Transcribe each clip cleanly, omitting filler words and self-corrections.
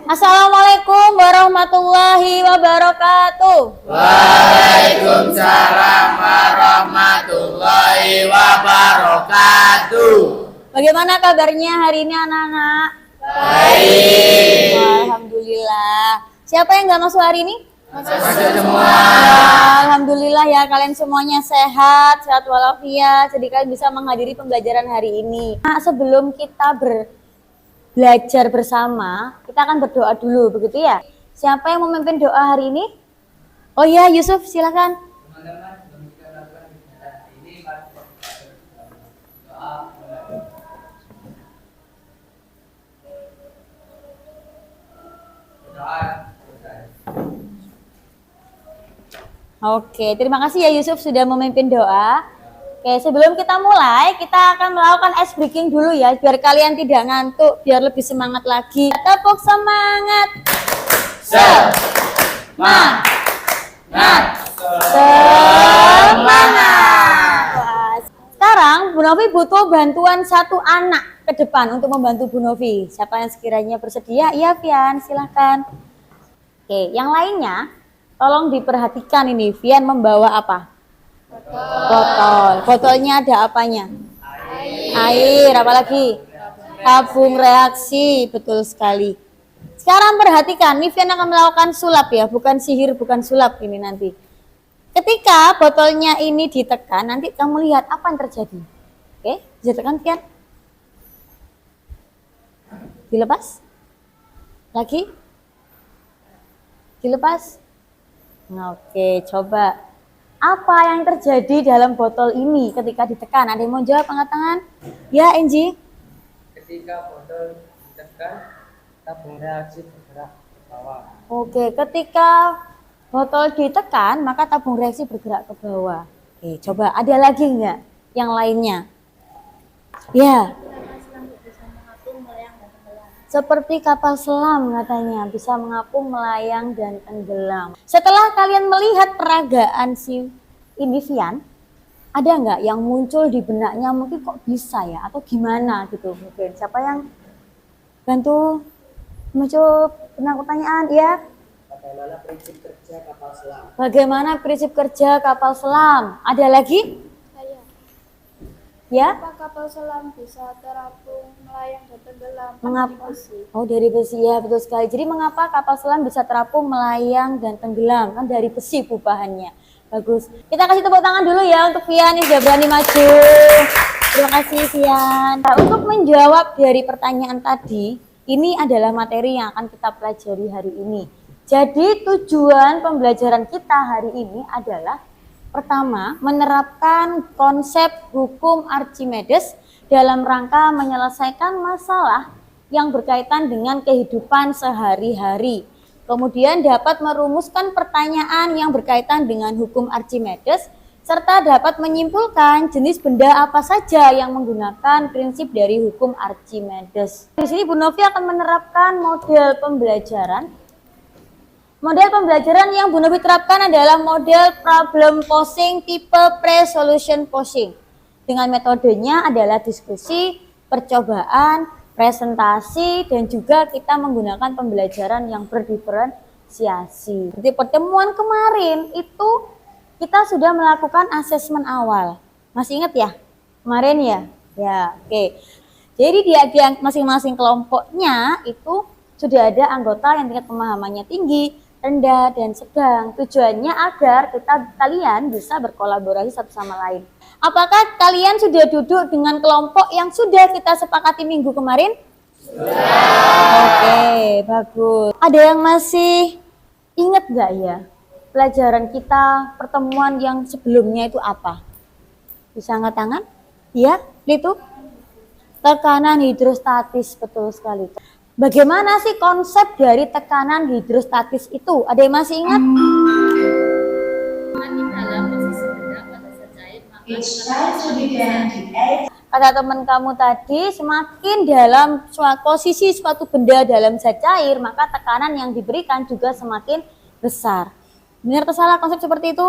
Assalamualaikum warahmatullahi wabarakatuh. Waalaikumsalam warahmatullahi wabarakatuh. Bagaimana kabarnya hari ini anak-anak? Baik. Alhamdulillah. Siapa yang nggak masuk hari ini? Masuk semua. Alhamdulillah ya, kalian semuanya sehat walafiat. Jadi kalian bisa menghadiri pembelajaran hari ini. Nah, sebelum kita belajar bersama, kita akan berdoa dulu, begitu ya? Siapa yang memimpin doa hari ini? Oh iya, Yusuf, silakan. Teman-teman, sebelum kita melakukan kegiatan ini, mari kita berdoa. Oke, terima kasih ya Yusuf sudah memimpin doa. Oke, sebelum kita mulai, kita akan melakukan ice breaking dulu ya, biar kalian tidak ngantuk, biar lebih semangat lagi. Tepuk semangat. Semangat. Semangat. Sekarang Bu Novi butuh bantuan satu anak ke depan untuk membantu Bu Novi. Siapa yang sekiranya bersedia? Iya, Vian, silahkan. Oke, yang lainnya tolong diperhatikan ini. Vian membawa apa? Botol. Botolnya ada apanya? Air. Apalagi? Tabung reaksi. Betul sekali. Sekarang perhatikan, Vian akan melakukan sulap ya, bukan sihir, bukan sulap ini nanti. Ketika botolnya ini ditekan, nanti kamu lihat apa yang terjadi. Oke, bisa tekan Vian. Dilepas. Lagi. Dilepas. Oke, coba. Apa yang terjadi dalam botol ini ketika ditekan? Ada yang mau jawab, angkat tangan? Ya, Enji. Ketika botol ditekan, tabung reaksi bergerak ke bawah. Oke, ketika botol ditekan, maka tabung reaksi bergerak ke bawah. Oke, coba ada lagi nggak yang lainnya? Ya. Seperti kapal selam katanya, bisa mengapung, melayang, dan tenggelam. Setelah kalian melihat peragaan si ini Vian, ada nggak yang muncul di benaknya mungkin kok bisa ya, atau gimana gitu mungkin. Siapa yang bantu muncul pertanyaan ya? Bagaimana prinsip kerja kapal selam? Bagaimana prinsip kerja kapal selam? Ada lagi? Ya? Mengapa kapal selam bisa terapung, melayang, dan tenggelam? Mengapa? Dari besi. Oh, dari besi ya, betul sekali. Jadi mengapa kapal selam bisa terapung, melayang, dan tenggelam? Kan dari besi bu bahannya. Bagus. Kita kasih tepuk tangan dulu ya untuk Vian yang sudah berani maju. Terima kasih Vian. Nah, untuk menjawab dari pertanyaan tadi, ini adalah materi yang akan kita pelajari hari ini. Jadi tujuan pembelajaran kita hari ini adalah pertama, menerapkan konsep hukum Archimedes dalam rangka menyelesaikan masalah yang berkaitan dengan kehidupan sehari-hari. Kemudian dapat merumuskan pertanyaan yang berkaitan dengan hukum Archimedes, serta dapat menyimpulkan jenis benda apa saja yang menggunakan prinsip dari hukum Archimedes. Di sini Bu Novi akan menerapkan model pembelajaran. Model pembelajaran yang Bu Novi terapkan adalah model problem posing tipe pre-solution posing. Dengan metodenya adalah diskusi, percobaan, presentasi, dan juga kita menggunakan pembelajaran yang berdiferensiasi. Di pertemuan kemarin itu kita sudah melakukan asesmen awal. Masih ingat ya? Kemarin ya? Ya, oke. Jadi di masing-masing kelompoknya itu sudah ada anggota yang tingkat pemahamannya tinggi, rendah, dan sedang. Tujuannya agar kalian bisa berkolaborasi satu sama lain. Apakah kalian sudah duduk dengan kelompok yang sudah kita sepakati minggu kemarin? Sudah. Oke, bagus. Ada yang masih ingat nggak ya? Pelajaran kita pertemuan yang sebelumnya itu apa? Bisa angkat tangan? Ya, itu tekanan hidrostatis, betul sekali. Bagaimana sih konsep dari tekanan hidrostatis itu? Ada yang masih ingat? Kata teman kamu tadi, semakin dalam posisi suatu benda dalam zat cair, maka tekanan yang diberikan juga semakin besar. Benar atau salah konsep seperti itu?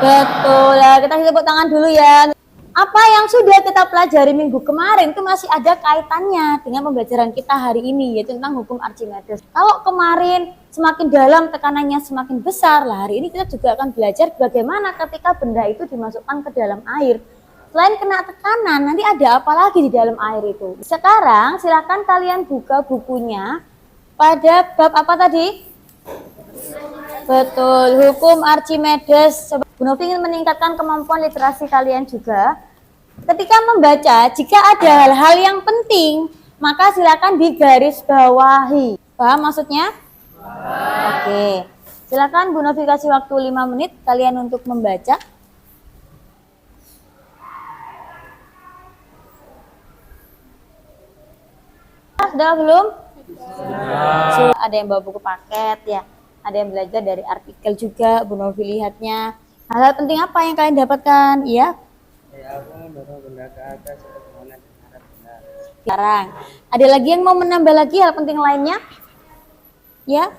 Betul ya, kita tepuk tangan dulu ya. apa yang sudah kita pelajari minggu kemarin itu masih ada kaitannya dengan pembelajaran kita hari ini, yaitu tentang hukum Archimedes. Kalau kemarin semakin dalam tekanannya semakin besar, lah hari ini kita juga akan belajar bagaimana ketika benda itu dimasukkan ke dalam air. Selain kena tekanan, nanti ada apa lagi di dalam air itu? Sekarang silakan kalian buka bukunya pada bab apa tadi? Betul, hukum Archimedes. Bu Novi ingin meningkatkan kemampuan literasi kalian juga. Ketika membaca, jika ada hal-hal yang penting, maka silakan digarisbawahi. Paham maksudnya? Oke. Silakan Bu Novi kasih waktu 5 menit kalian untuk membaca. Sudah belum? Sudah. Ada yang bawa buku paket ya. Ada yang belajar dari artikel juga, Bu Novi lihatnya. Hal-hal penting apa yang kalian dapatkan? Ya. Aku dorong benda ke atas sebagaimana dengan benda. Sekarang, ada lagi yang mau menambah lagi hal penting lainnya? Ya. Ya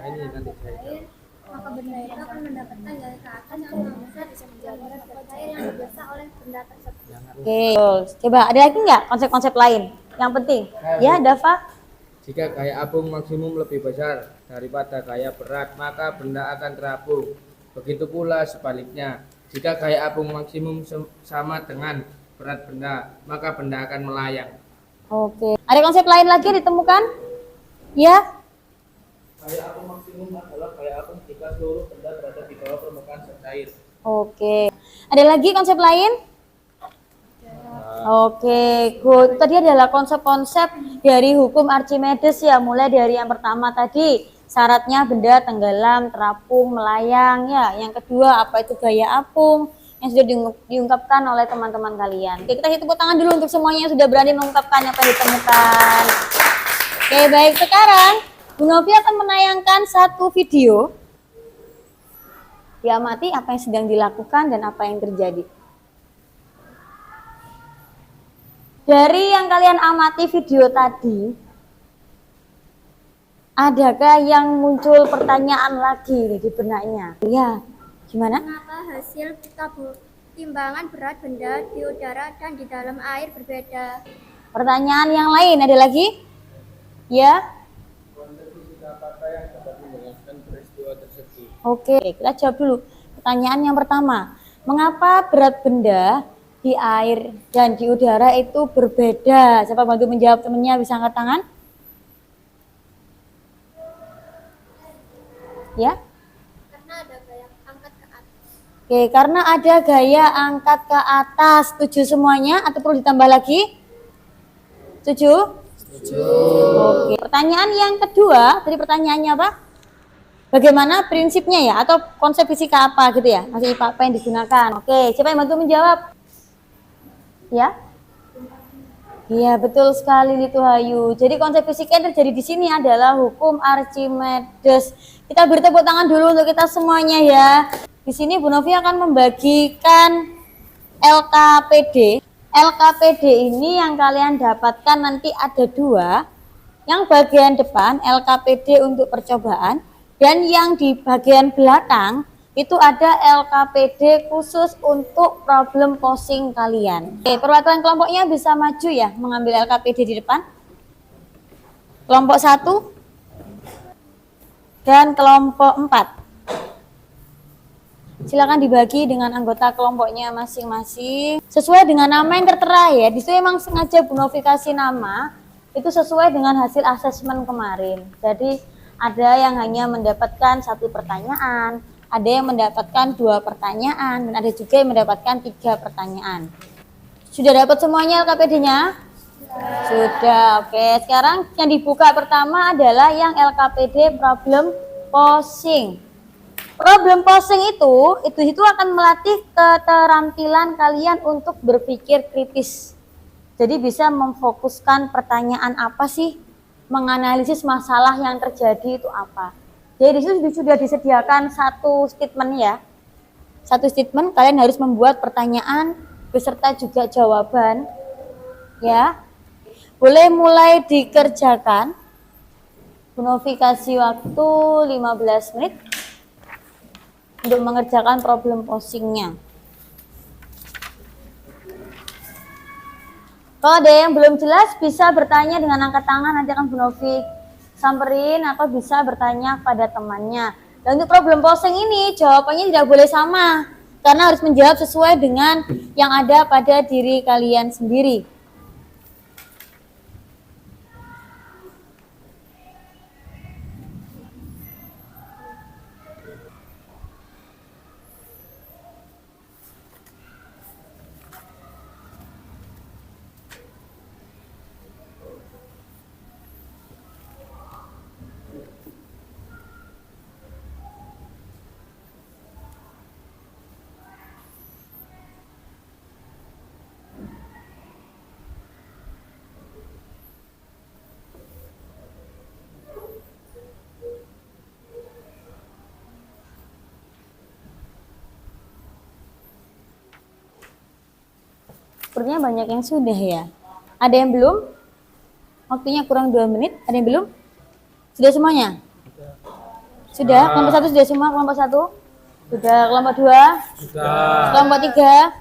ini nanti saya jawab. Maka benda itu akan mendapatkan garis ke atas yang bisa menjadi air yang biasa oleh benda tersebut. Oke. Coba ada lagi nggak konsep-konsep lain yang penting? Ya, Dava. Jika gaya apung maksimum lebih besar daripada gaya berat, maka benda akan terapung. Begitu pula sebaliknya. Jika gaya apung maksimum sama dengan berat benda, maka benda akan melayang. Oke. Ada konsep lain lagi ditemukan? Ya. Gaya apung maksimum adalah gaya apung jika seluruh benda berada di bawah permukaan cair. Oke. Ada lagi konsep lain? Oke, good. Tadi adalah konsep-konsep dari hukum Archimedes ya. Mulai dari yang pertama tadi, syaratnya benda tenggelam, terapung, melayang ya. Yang kedua, apa itu gaya apung yang sudah diungkapkan oleh teman-teman kalian. Oke, kita tepuk tangan dulu untuk semuanya yang sudah berani mengungkapkan apa yang ditemukan. Oke, baik. Sekarang Bu Novi akan menayangkan satu video. Diamati apa yang sedang dilakukan dan apa yang terjadi. Dari yang kalian amati video tadi, adakah yang muncul pertanyaan lagi di benaknya? Ya, gimana? Mengapa hasil timbangan berat benda di udara dan di dalam air berbeda? Pertanyaan yang lain ada lagi? Ya? Konsep fisika apakah yang dapat menjelaskan peristiwa tersebut? Oke, kita jawab dulu. Pertanyaan yang pertama, mengapa berat benda di air dan di udara itu berbeda? Siapa bantu menjawab temennya, bisa angkat tangan? Ya? Karena ada gaya angkat ke atas. Oke, karena ada gaya angkat ke atas. Setuju semuanya atau perlu ditambah lagi? Setuju? Setuju. Oke, pertanyaan yang kedua, tadi pertanyaannya apa? Bagaimana prinsipnya ya? Atau konsep fisika apa gitu ya? Masih IPA apa yang digunakan? Oke, siapa yang bantu menjawab? Ya? Iya, betul sekali Litu Hayu. Jadi konsep fisika yang terjadi di sini adalah hukum Archimedes. Kita beri tepuk tangan dulu untuk kita semuanya ya. Di sini Bu Novi akan membagikan LKPD. LKPD ini yang kalian dapatkan nanti ada 2. Yang bagian depan LKPD untuk percobaan dan yang di bagian belakang itu ada LKPD khusus untuk problem posing kalian. Oke, perwakilan kelompoknya bisa maju ya, mengambil LKPD di depan. Kelompok 1 dan kelompok 4. Silakan dibagi dengan anggota kelompoknya masing-masing. Sesuai dengan nama yang tertera ya, di sini memang sengaja Bu Novi kasih nama, itu sesuai dengan hasil asesmen kemarin. Jadi ada yang hanya mendapatkan 1 pertanyaan, ada yang mendapatkan 2 pertanyaan, dan ada juga yang mendapatkan 3 pertanyaan. Sudah dapat semuanya LKPD-nya? Sudah, oke. Sekarang yang dibuka pertama adalah yang LKPD problem posing. Problem posing itu akan melatih keterampilan kalian untuk berpikir kritis. Jadi bisa memfokuskan pertanyaan apa sih, menganalisis masalah yang terjadi itu apa. Jadi di situ sudah disediakan 1 statement ya. 1 statement, kalian harus membuat pertanyaan beserta juga jawaban. Ya. Boleh mulai dikerjakan. Bu Novi kasih waktu 15 menit untuk mengerjakan problem posingnya. Kalau ada yang belum jelas bisa bertanya dengan angkat tangan, nanti akan Bu Novi samperin atau bisa bertanya pada temannya. Dan untuk problem posing ini jawabannya tidak boleh sama karena harus menjawab sesuai dengan yang ada pada diri kalian sendiri. Sepertinya banyak yang sudah ya. Ada yang belum? Waktunya kurang 2 menit. Ada yang belum? Sudah semuanya? Sudah. Kelompok 1 sudah semua. Kelompok 1 sudah. Kelompok 2 Sudah. kelompok 3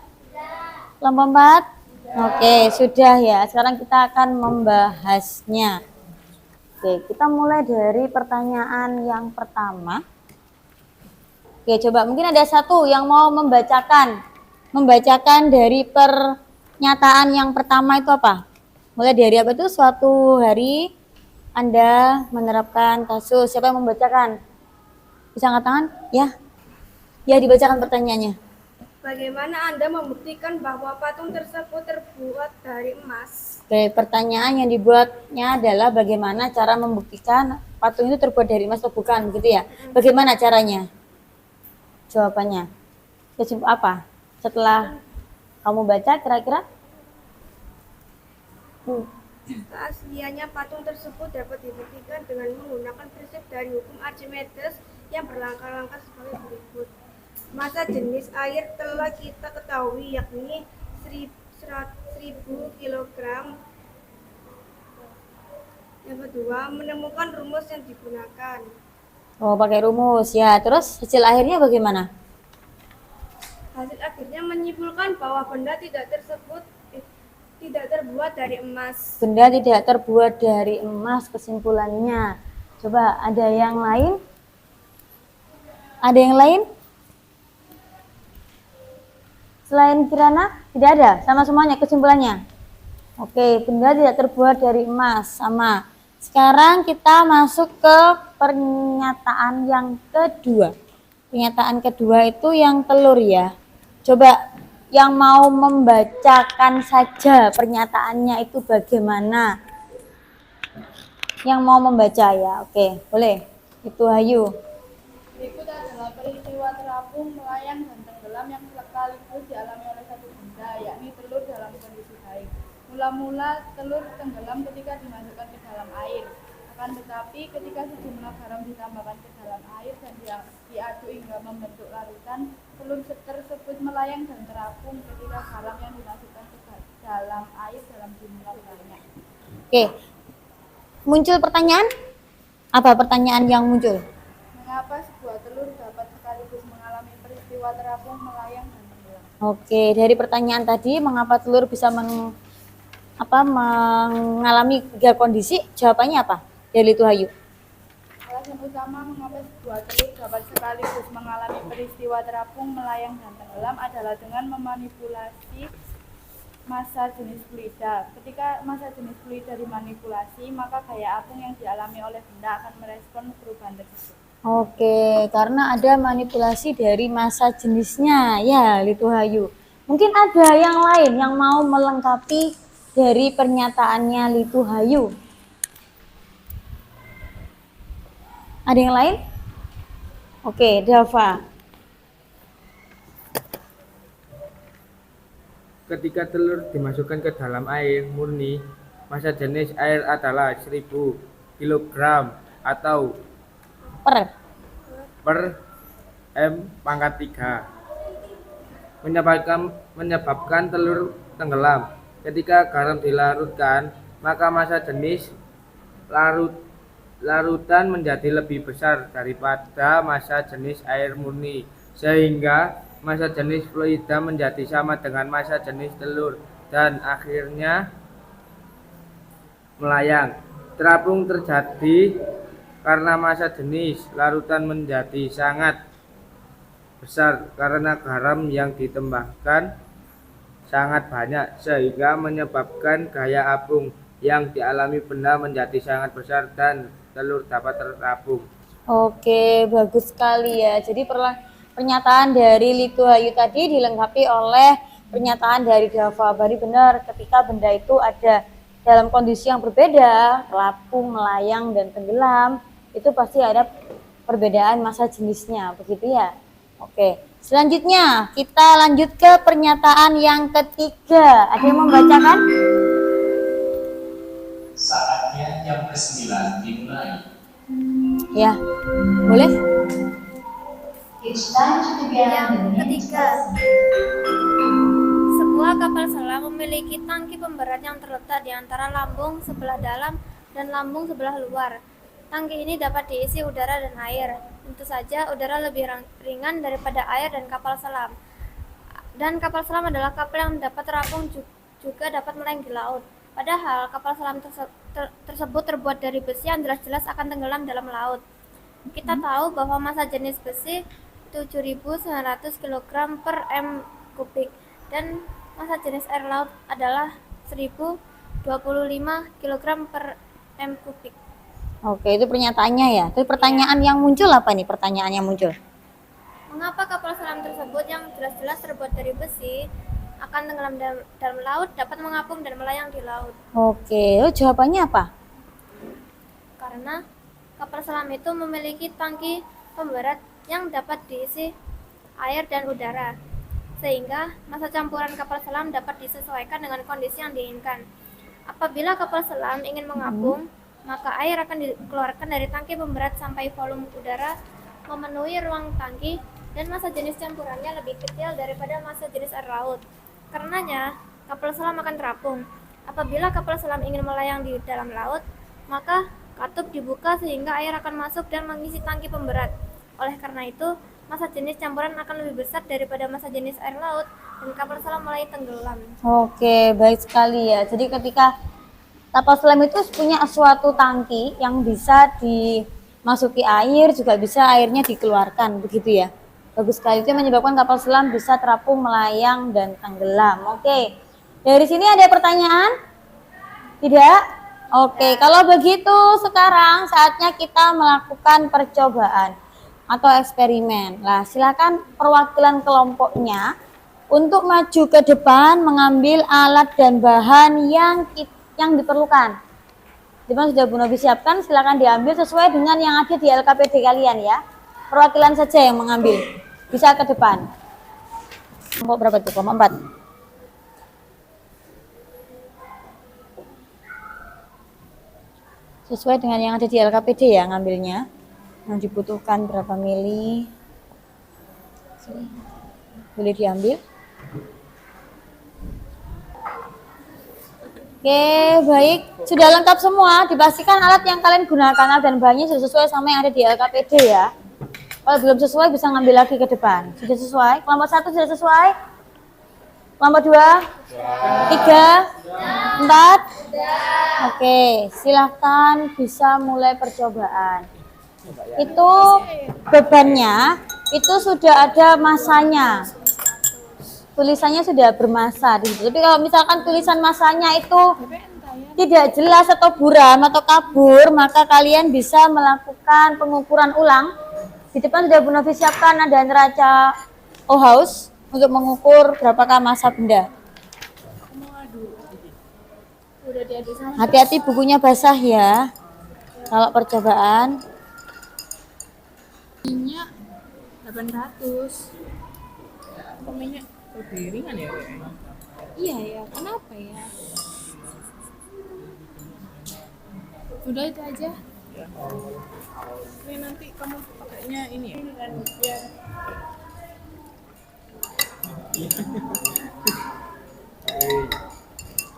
kelompok 4 oke, sudah ya. Sekarang kita akan membahasnya. Oke, kita mulai dari pertanyaan yang pertama. Oke, coba mungkin ada satu yang mau membacakan dari pernyataan yang pertama itu apa? Mulai dari apa itu? Suatu hari Anda menerapkan kasus. Siapa yang membacakan? Bisa angkat tangan? Ya. Ya, dibacakan pertanyaannya. Bagaimana Anda membuktikan bahwa patung tersebut terbuat dari emas? Oke, pertanyaan yang dibuatnya adalah bagaimana cara membuktikan patung itu terbuat dari emas atau bukan, gitu ya? Bagaimana caranya? Jawabannya. Apa? Setelah kamu baca, kira-kira? Keasliannya patung tersebut dapat dibuktikan dengan menggunakan prinsip dari hukum Archimedes yang berlangkah-langkah sebagai berikut. Massa jenis air telah kita ketahui yakni 1000 kg. Yang kedua, menemukan rumus yang digunakan. Oh, pakai rumus ya. Terus hasil akhirnya bagaimana? Hasil akhirnya menyimpulkan bahwa benda tidak terbuat dari emas. Benda tidak terbuat dari emas kesimpulannya. Coba ada yang lain? Ada yang lain? Selain Kirana, tidak ada? Sama semuanya kesimpulannya? Oke, benda tidak terbuat dari emas, sama. Sekarang kita masuk ke pernyataan yang kedua. Pernyataan kedua itu yang telur ya. Coba yang mau membacakan saja pernyataannya itu bagaimana? Yang mau membaca ya, oke, boleh. Itu Hayu. Berikut adalah peristiwa terapung, melayang, dan tenggelam yang sekaligus dialami oleh satu benda, yakni telur dalam kondisi baik. Mula-mula telur tenggelam ketika dimasukkan ke dalam air. Akan tetapi ketika sejumlah garam ditambahkan ke dalam air dan diaduk hingga membentuk larutan, telur tersebut melayang dan terapung ketika garam yang dimasukkan ke dalam air dalam jumlah banyak. Oke. Muncul pertanyaan? Apa pertanyaan yang muncul? Mengapa sebuah telur dapat sekaligus mengalami peristiwa terapung, melayang, dan tenggelam? Oke, dari pertanyaan tadi mengapa telur bisa mengalami 3 kondisi? Jawabannya apa? Dari itu Hayu. Alasan utama mengapa sebuah telur dapat sekaligus mengalami peristiwa terapung, melayang, dan tenggelam adalah dengan memanipulasi massa jenis fluida. Ketika massa jenis fluida dimanipulasi, maka gaya apung yang dialami oleh benda akan merespon perubahan tersebut. Oke, karena ada manipulasi dari massa jenisnya. Ya, Litu Hayu. Mungkin ada yang lain yang mau melengkapi dari pernyataannya Litu Hayu. Ada yang lain? Oke, Dava. Ketika telur dimasukkan ke dalam air murni, massa jenis air adalah 1000 kg atau per M⁻³ menyebabkan telur tenggelam. Ketika garam dilarutkan, maka massa jenis larutan menjadi lebih besar daripada massa jenis air murni, sehingga massa jenis fluida menjadi sama dengan massa jenis telur, dan akhirnya melayang. Terapung terjadi karena massa jenis larutan menjadi sangat besar karena garam yang ditambahkan sangat banyak sehingga menyebabkan gaya apung yang dialami benda menjadi sangat besar dan telur dapat terapung. Oke, bagus sekali ya. Jadi pernyataan dari Litu Hayu tadi dilengkapi oleh pernyataan dari Dava. Bari benar, ketika benda itu ada dalam kondisi yang berbeda, terapung, melayang, dan tenggelam, itu pasti ada perbedaan massa jenisnya, begitu ya? Oke, selanjutnya kita lanjut ke pernyataan yang ketiga. Ada yang membacakan? Saatnya jam ke-9 dimulai. Ya, boleh? Yang ketiga, sebuah kapal selam memiliki tangki pemberat yang terletak di antara lambung sebelah dalam dan lambung sebelah luar. Tangki ini dapat diisi udara dan air. Tentu saja udara lebih ringan daripada air dan kapal selam. Dan kapal selam adalah kapal yang dapat terapung juga dapat melayang di laut. Padahal kapal selam tersebut terbuat dari besi yang jelas-jelas akan tenggelam dalam laut. Kita tahu bahwa massa jenis besi 7.900 kg per m kubik dan massa jenis air laut adalah 1.025 kg per m kubik. Oke, itu pernyataannya ya. Tapi pertanyaan yang muncul apa nih? Pertanyaan yang muncul. Mengapa kapal selam tersebut yang jelas-jelas terbuat dari besi akan tenggelam dalam laut dapat mengapung dan melayang di laut? Oke, lalu jawabannya apa? Karena kapal selam itu memiliki tangki pemberat yang dapat diisi air dan udara, sehingga massa campuran kapal selam dapat disesuaikan dengan kondisi yang diinginkan. Apabila kapal selam ingin mengapung, maka air akan dikeluarkan dari tangki pemberat sampai volume udara memenuhi ruang tangki dan massa jenis campurannya lebih kecil daripada massa jenis air laut. Karenanya, kapal selam akan terapung. Apabila kapal selam ingin melayang di dalam laut, maka katup dibuka sehingga air akan masuk dan mengisi tangki pemberat. Oleh karena itu, massa jenis campuran akan lebih besar daripada massa jenis air laut dan kapal selam mulai tenggelam. Oke, baik sekali ya. Jadi ketika kapal selam itu punya suatu tangki yang bisa dimasuki air, juga bisa airnya dikeluarkan, begitu ya. Bagus sekali, itu yang menyebabkan kapal selam bisa terapung, melayang, dan tenggelam. Oke, dari sini ada pertanyaan? Tidak? Oke, kalau begitu sekarang saatnya kita melakukan percobaan atau eksperimen. Nah, silakan perwakilan kelompoknya untuk maju ke depan mengambil alat dan bahan yang diperlukan. Dimana sudah Bu Novi siapkan, silakan diambil sesuai dengan yang ada di LKPD kalian ya. Perwakilan saja yang mengambil. Bisa ke depan. Kelompok berapa itu? Kelompok 4. Sesuai dengan yang ada di LKPD ya ngambilnya. Yang dibutuhkan berapa mili. Boleh diambil. Oke, baik. Sudah lengkap semua. Dipastikan alat yang kalian gunakan alat dan bahannya sudah sesuai sama yang ada di LKPD ya. Kalau belum sesuai bisa ngambil lagi ke depan. Sudah sesuai? Kelompok 1 sudah sesuai? Kelompok 2? 3? 4? Oke, silahkan bisa mulai percobaan. Itu bebannya, itu sudah ada masanya. Tulisannya sudah bermasa di situ. Tapi kalau misalkan tulisan masanya itu tidak jelas atau buram atau kabur, maka kalian bisa melakukan pengukuran ulang. Di depan sudah Bu Novi siapkan ada neraca Ohaus untuk mengukur berapakah massa benda. Hati-hati bukunya basah ya. Kalau percobaan. Minyak 800. Minyak lebih ringan ya? Iya ya, kenapa ya? Udah itu aja. Ya. Ini nanti kamu pakainya ini ya? Dan biar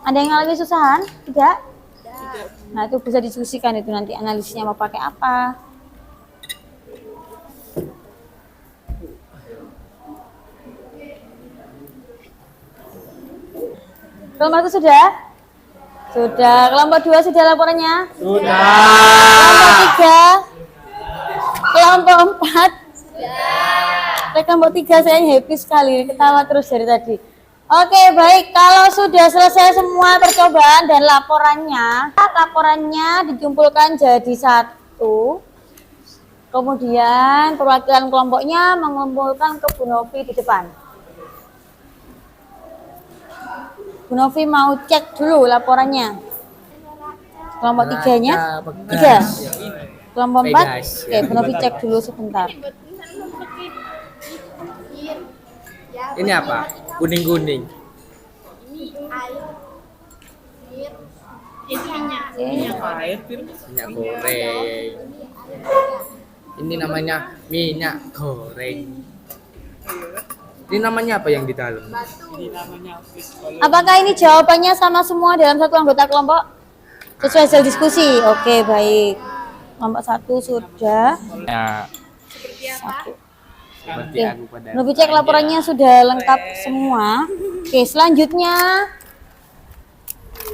Ada yang lebih susahan? Tidak? Nah itu bisa diskusikan itu nanti analisisnya mau pakai apa. Kelompok itu sudah? Sudah. Kelompok 2 sudah laporannya? Sudah. Kelompok 3? Kelompok 4? Kelompok 3 saya happy sekali, ketawa terus dari tadi. Oke, baik. Kalau sudah selesai semua percobaan dan laporannya dikumpulkan jadi satu. Kemudian perwakilan kelompoknya mengumpulkan ke Bu Novi di depan. Bu Novi mau cek dulu laporannya. Kelompok 3-nya? 3. Kelompok 4? Oke, Bu Novi cek dulu sebentar. Ini apa? Kuning-kuning. Minyak goreng. Ini namanya minyak goreng. Ini namanya apa yang di dalam? Apakah ini jawabannya sama semua dalam satu anggota kelompok? Sesuai hasil diskusi. Oke, baik. Kelompok 1 sudah. Ya, Satu. seperti Oke. aku pada. Novi cek laporannya sudah lengkap semua. Oke, selanjutnya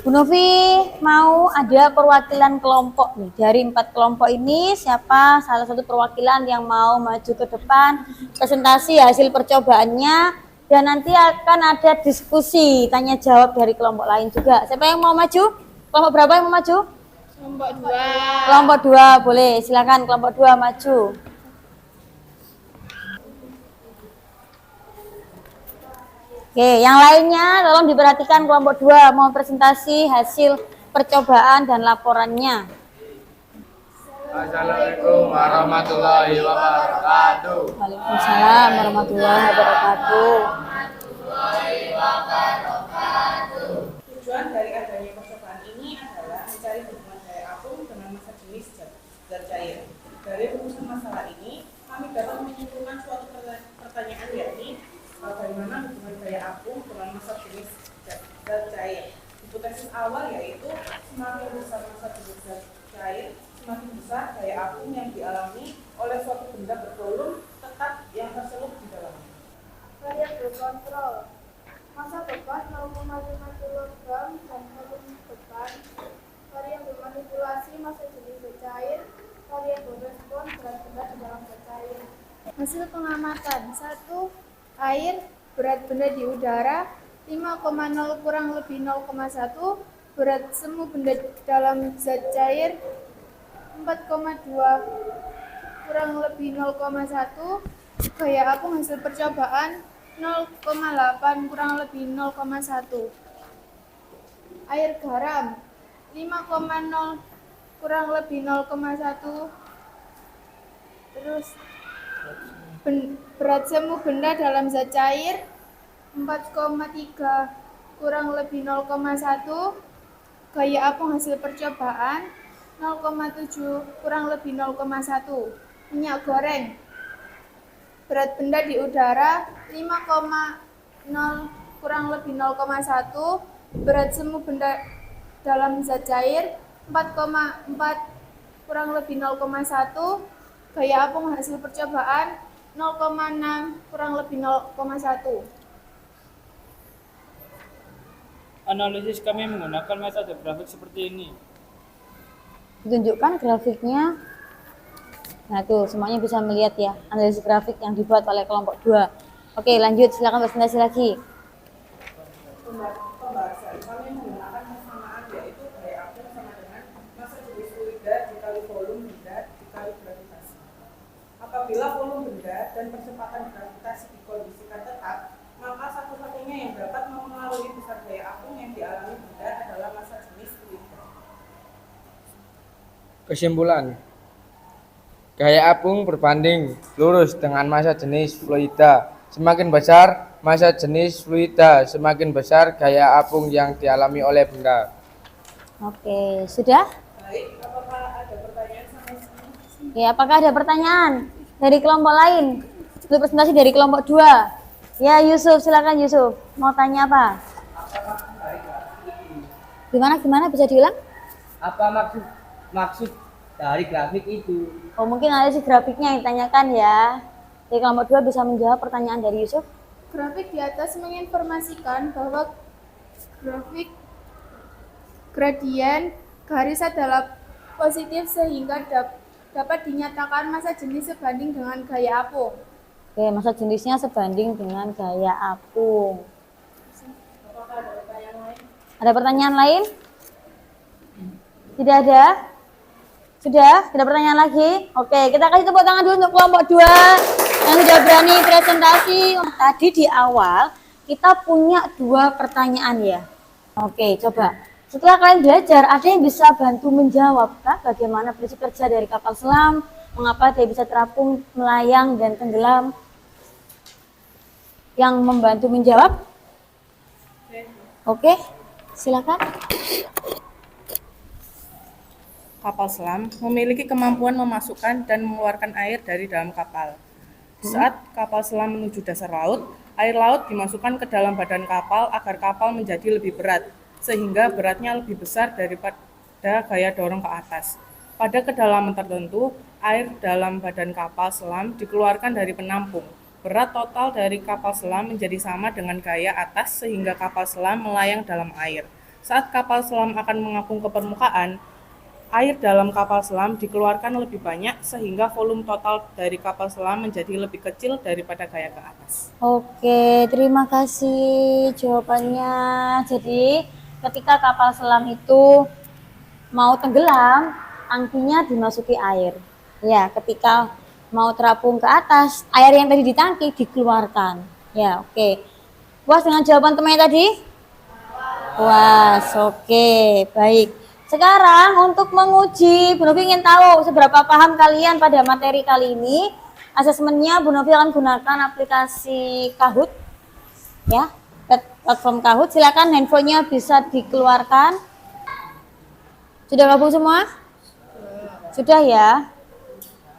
Bu Novi mau ada perwakilan kelompok nih. Dari 4 kelompok ini siapa salah satu perwakilan yang mau maju ke depan presentasi hasil percobaannya dan nanti akan ada diskusi tanya jawab dari kelompok lain juga. Siapa yang mau maju? Kelompok berapa yang mau maju? Kelompok 2. Kelompok 2 boleh, silakan kelompok 2 maju. Oke, yang lainnya tolong diperhatikan kelompok 2 mau presentasi hasil percobaan dan laporannya. Assalamualaikum warahmatullahi wabarakatuh. Waalaikumsalam warahmatullahi wabarakatuh. Tujuan dari adanya percobaan ini adalah mencari hubungan daya apung dengan massa jenis zat cair. Dari rumusan masalah ini, kami dapat menyimpulkan suatu pertanyaan yakni bagaimana hubungan daya apung dengan massa jenis zat cair. Hipotesis awal yaitu semakin besar massa jenis zat cair, semakin besar daya apung yang dialami oleh suatu benda bervolume tetap yang tercelup di dalamnya. Variabel kontrol. Massa beban 0,5 kg dan volume beban. Variabel manipulasi massa jenis zat cair. Variabel respon berat benda di dalam zat cair. Hasil pengamatan 1. Air berat benda di udara 5,0 kurang lebih 0,1. Berat semu benda dalam zat cair 4,2 kurang lebih 0,1. Gaya apung hasil percobaan 0,8 kurang lebih 0,1. Air garam 5,0 kurang lebih 0,1. Terus berat semu benda dalam zat cair 4,3 kurang lebih 0,1. Gaya apung hasil percobaan 0,7 kurang lebih 0,1. Minyak goreng berat benda di udara 5,0 kurang lebih 0,1. Berat semu benda dalam zat cair 4,4 kurang lebih 0,1. Gaya apung hasil percobaan 0,6 kurang lebih 0,1. Analisis kami menggunakan metode grafik seperti ini. Ditunjukkan grafiknya. Nah tuh semuanya bisa melihat ya analisis grafik yang dibuat oleh kelompok 2. Oke lanjut silakan presentasi lagi. Pembahasan kami menggunakan persamaan yaitu gaya apung sama dengan massa jenis fluida dikali volume benda dikali gravitasi. Apabila volume benda dan percepatan gravitasi dikondisikan tetap, maka satu-satunya yang dapat mempengaruhi besar gaya apung yang dialami benda adalah massa jenis fluida. Kesimpulan. Gaya apung berbanding lurus dengan massa jenis fluida. Semakin besar massa jenis fluida, semakin besar gaya apung yang dialami oleh benda. Oke sudah? Baik, apakah ada pertanyaan sampai sini? Oke apakah ada pertanyaan dari kelompok lain? Untuk presentasi dari kelompok 2. Ya Yusuf silakan Yusuf. Mau tanya apa? Gimana bisa diulang? Apa maksud dari grafik itu? Oh mungkin analisis grafiknya yang ditanyakan ya. Jadi kelompok 2 bisa menjawab pertanyaan dari Yusuf. Grafik di atas menginformasikan bahwa grafik Gradien garis adalah positif sehingga dapat dinyatakan massa jenis sebanding dengan gaya apung. Oke, massa jenisnya sebanding dengan gaya apung. Ada pertanyaan lain? Tidak ada? Sudah? Tidak pertanyaan lagi? Oke, kita kasih tepuk tangan dulu untuk kelompok 2 yang sudah berani presentasi. Tadi di awal kita punya 2 pertanyaan ya. Oke, coba. Setelah kalian belajar, ada yang bisa bantu menjawab kah? Bagaimana prinsip kerja dari kapal selam? Mengapa dia bisa terapung, melayang, dan tenggelam? Yang membantu menjawab? Oke, silakan. Kapal selam memiliki kemampuan memasukkan dan mengeluarkan air dari dalam kapal. Saat kapal selam menuju dasar laut, air laut dimasukkan ke dalam badan kapal agar kapal menjadi lebih berat, sehingga beratnya lebih besar daripada gaya dorong ke atas. Pada kedalaman tertentu, air dalam badan kapal selam dikeluarkan dari penampung. Berat total dari kapal selam menjadi sama dengan gaya atas sehingga kapal selam melayang dalam air. Saat kapal selam akan mengapung ke permukaan, air dalam kapal selam dikeluarkan lebih banyak sehingga volume total dari kapal selam menjadi lebih kecil daripada gaya ke atas. Oke, terima kasih jawabannya. Jadi, ketika kapal selam itu mau tenggelam, tangkinya dimasuki air. Ya, ketika mau terapung ke atas, air yang tadi di tangki dikeluarkan. Ya, oke. Puas dengan jawaban temannya tadi? Puas, oke, baik. Sekarang untuk menguji, Bu Novi ingin tahu seberapa paham kalian pada materi kali ini. Asesmennya Bu Novi akan gunakan aplikasi Kahoot, ya, platform Kahoot. Silakan handphonenya bisa dikeluarkan. Sudah gabung semua? Sudah ya.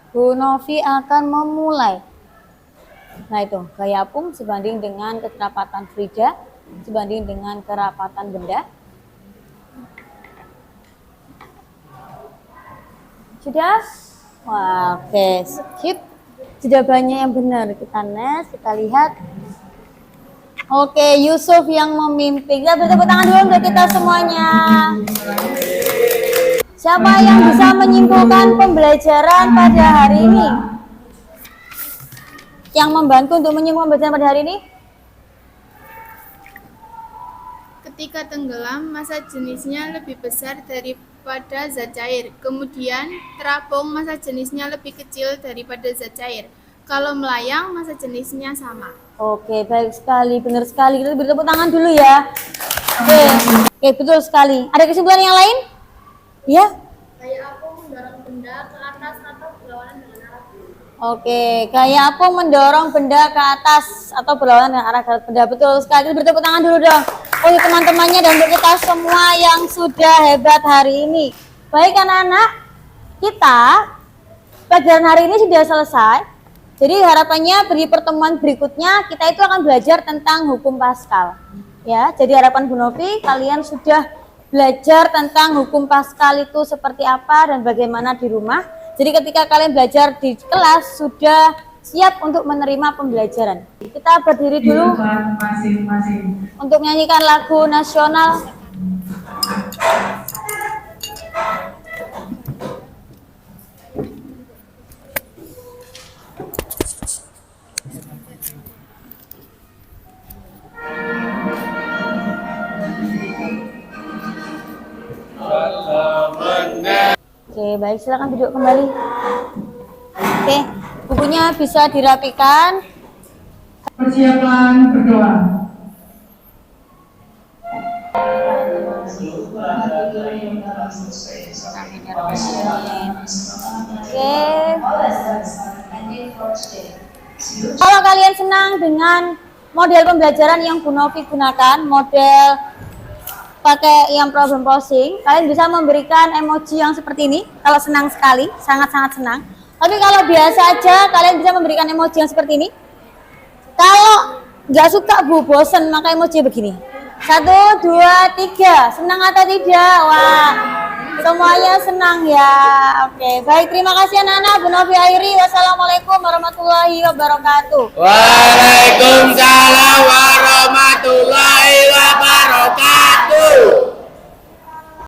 Bu Novi akan memulai. Nah itu, gaya apung sebanding dengan kecerapatan Frida, sebanding dengan kerapatan benda. Sudah? Wah, oke, skip. Sudah banyak yang benar. Kita next, kita lihat. Oke, Yusuf yang memimpin. Kita bertepuk tangan dulu untuk kita semuanya. Siapa yang bisa menyimpulkan pembelajaran pada hari ini? Yang membantu untuk menyimpulkan pembelajaran pada hari ini? Ketika tenggelam, massa jenisnya lebih besar daripada zat cair. Kemudian, terapung massa jenisnya lebih kecil daripada zat cair. Kalau melayang, massa jenisnya sama. Oke, baik sekali, benar sekali. Kita beri tepuk tangan dulu ya. Oke, betul sekali. Ada kesimpulan yang lain? Ya? Gaya apung mendorong benda ke atas atau berlawanan dengan arah benda. Oke, gaya apung mendorong benda ke atas atau berlawanan dengan arah benda. Betul sekali. Kita beri tepuk tangan dulu dong. Untuk teman-temannya dan untuk kita semua yang sudah hebat hari ini. Baik anak-anak, kita pelajaran hari ini sudah selesai. Jadi harapannya di pertemuan berikutnya kita itu akan belajar tentang hukum Pascal. Ya, jadi harapan Bu Novi kalian sudah belajar tentang hukum Pascal itu seperti apa dan bagaimana di rumah. Jadi ketika kalian belajar di kelas sudah siap untuk menerima pembelajaran. Kita berdiri dulu untuk menyanyikan lagu nasional. Oke, baik, silakan duduk kembali. Oke, bukunya bisa dirapikan. Persiapan berdoa. Oke. Kalau kalian senang dengan model pembelajaran yang Bu Novi gunakan, model pakai yang problem posing, kalian bisa memberikan emoji yang seperti ini. Kalau senang sekali, sangat-sangat senang. Tapi kalau biasa aja, kalian bisa memberikan emoji yang seperti ini. Kalau nggak suka Bu, bosen, maka emoji begini. 1, 2, 3. Senang atau tidak? Wah, semuanya senang ya. Oke, baik. Terima kasih anak-anak. Bu Novi akhiri. Wassalamualaikum warahmatullahi wabarakatuh. Waalaikumsalam warahmatullahi wabarakatuh.